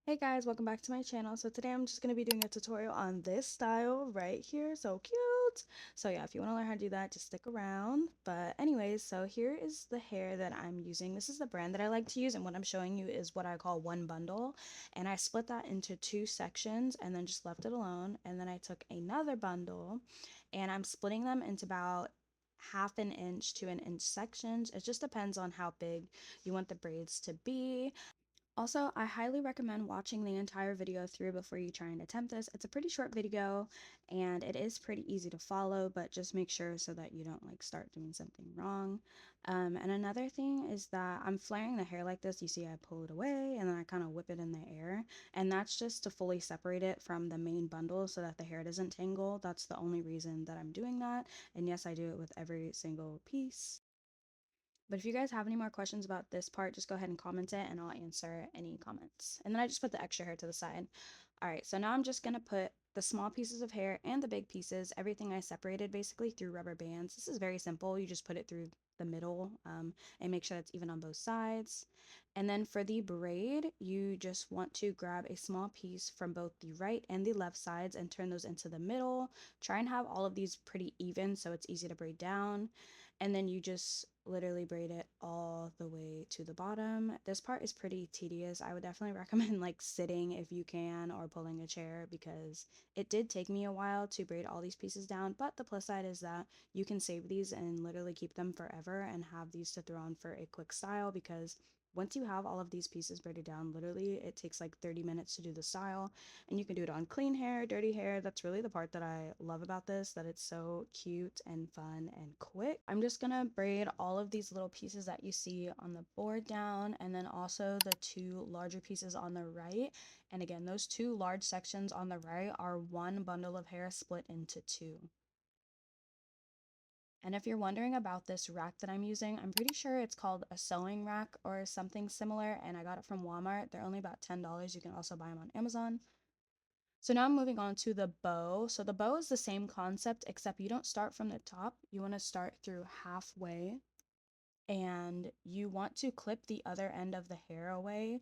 Hey guys, welcome back to my channel. So today I'm just going to be doing a tutorial on this style right here. So cute. So yeah, if you want to learn how to do that, just stick around. But anyways, so here is the hair that I'm using. This is the brand that I like to use, and what I'm showing you is what I call one bundle. And I split that into two sections and then just left it alone. And then I took another bundle and I'm splitting them into about half an inch to an inch sections. It just depends on how big you want the braids to be. Also, I highly recommend watching the entire video through before you try and attempt this. It's a pretty short video and it is pretty easy to follow, but just make sure so that you don't like start doing something wrong. And another thing is that I'm flaring the hair like this. You see I pull it away and then I kind of whip it in the air, and that's just to fully separate it from the main bundle so that the hair doesn't tangle. That's the only reason that I'm doing that. And yes, I do it with every single piece. But if you guys have any more questions about this part, just go ahead and comment it and I'll answer any comments. And then I just put the extra hair to the side. All right, so now I'm just gonna put the small pieces of hair and the big pieces, everything I separated basically through rubber bands. This is very simple. You just put it through the middle and make sure it's even on both sides. And then for the braid, you just want to grab a small piece from both the right and the left sides and turn those into the middle. Try and have all of these pretty even so it's easy to braid down, and then you just literally braid it all the way to the bottom. This part is pretty tedious. I would definitely recommend like sitting if you can or pulling a chair, because it did take me a while to braid all these pieces down, but the plus side is that you can save these and literally keep them forever and have these to throw on for a quick style, because once you have all of these pieces braided down, literally it takes like 30 minutes to do the style, and you can do it on clean hair, dirty hair. That's really the part that I love about this, that it's so cute and fun and quick. I'm just gonna braid all of these little pieces that you see on the board down, and then also the two larger pieces on the right. And again, those two large sections on the right are one bundle of hair split into two. And if you're wondering about this rack that I'm using, I'm pretty sure it's called a sewing rack or something similar, and I got it from Walmart. They're only about $10. You can also buy them on Amazon. So now I'm moving on to the bow. So the bow is the same concept, except you don't start from the top. You want to start through halfway, and you want to clip the other end of the hair away.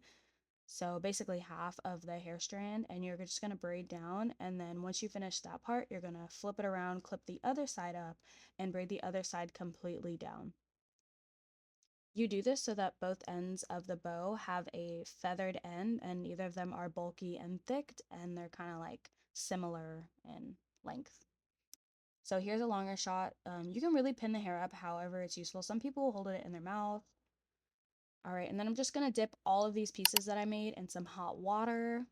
So basically half of the hair strand, and you're just going to braid down. And then once you finish that part, you're going to flip it around, clip the other side up, and braid the other side completely down. You do this so that both ends of the bow have a feathered end, and neither of them are bulky and thick, and they're kind of like similar in length. So here's a longer shot. You can really pin the hair up however it's useful. Some people will hold it in their mouth. All right, and then I'm just gonna dip all of these pieces that I made in some hot water.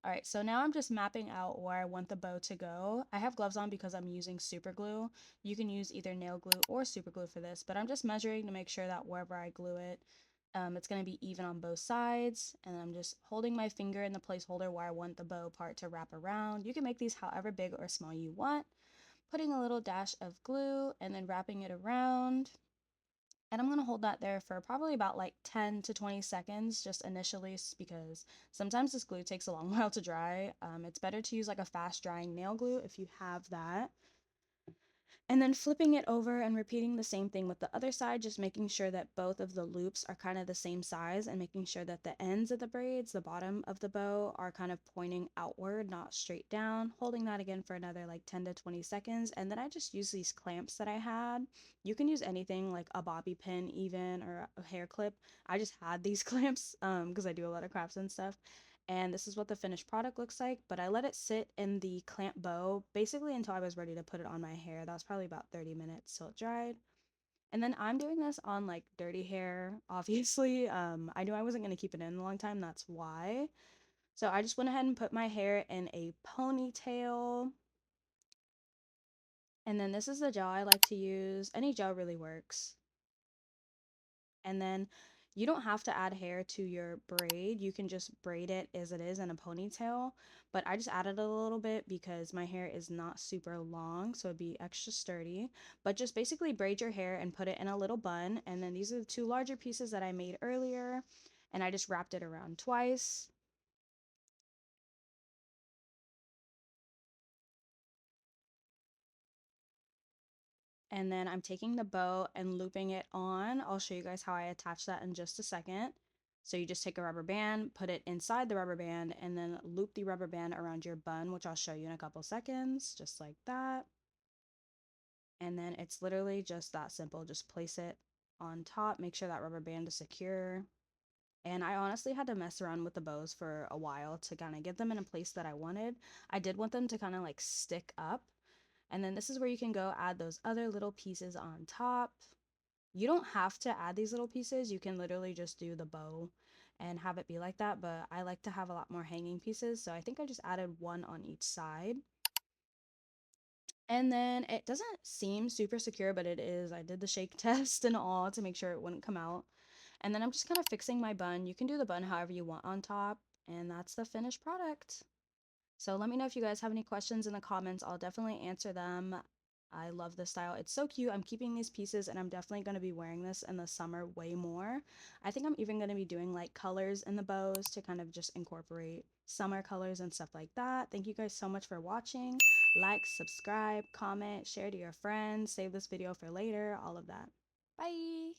All right, so now I'm just mapping out where I want the bow to go. I have gloves on because I'm using super glue. You can use either nail glue or super glue for this, but I'm just measuring to make sure that wherever I glue it, it's going to be even on both sides. And I'm just holding my finger in the placeholder where I want the bow part to wrap around. You can make these however big or small you want. Putting a little dash of glue and then wrapping it around. And I'm going to hold that there for probably about like 10 to 20 seconds just initially, because sometimes this glue takes a long while to dry. It's better to use like a fast drying nail glue if you have that. And then flipping it over and repeating the same thing with the other side, just making sure that both of the loops are kind of the same size, and making sure that the ends of the braids, the bottom of the bow, are kind of pointing outward, not straight down. Holding that again for another like 10 to 20 seconds. And then I just use these clamps that I had. You can use anything like a bobby pin even, or a hair clip. I just had these clamps because I do a lot of crafts and stuff. And this is what the finished product looks like, but I let it sit in the clamp bow basically until I was ready to put it on my hair. That was probably about 30 minutes till it dried. And then I'm doing this on like dirty hair, obviously. I knew I wasn't going to keep it in a long time, that's why. So I just went ahead and put my hair in a ponytail. And then this is the gel I like to use. Any gel really works. And then you don't have to add hair to your braid. You can just braid it as it is in a ponytail. But I just added a little bit because my hair is not super long, so it'd be extra sturdy. But just basically braid your hair and put it in a little bun. And then these are the two larger pieces that I made earlier. And I just wrapped it around twice. And then I'm taking the bow and looping it on. I'll show you guys how I attach that in just a second. So you just take a rubber band, put it inside the rubber band, and then loop the rubber band around your bun, which I'll show you in a couple seconds, just like that. And then it's literally just that simple. Just place it on top, make sure that rubber band is secure. And I honestly had to mess around with the bows for a while to kind of get them in a place that I wanted. I did want them to kind of like stick up. And then this is where you can go add those other little pieces on top. You don't have to add these little pieces. You can literally just do the bow and have it be like that. But I like to have a lot more hanging pieces. So I think I just added one on each side. And then it doesn't seem super secure, but it is. I did the shake test and all to make sure it wouldn't come out. And then I'm just kind of fixing my bun. You can do the bun however you want on top, and that's the finished product. So let me know if you guys have any questions in the comments. I'll definitely answer them. I love this style. It's so cute. I'm keeping these pieces and I'm definitely going to be wearing this in the summer way more. I think I'm even going to be doing like colors in the bows to kind of just incorporate summer colors and stuff like that. Thank you guys so much for watching. Like, subscribe, comment, share to your friends, save this video for later, all of that. Bye!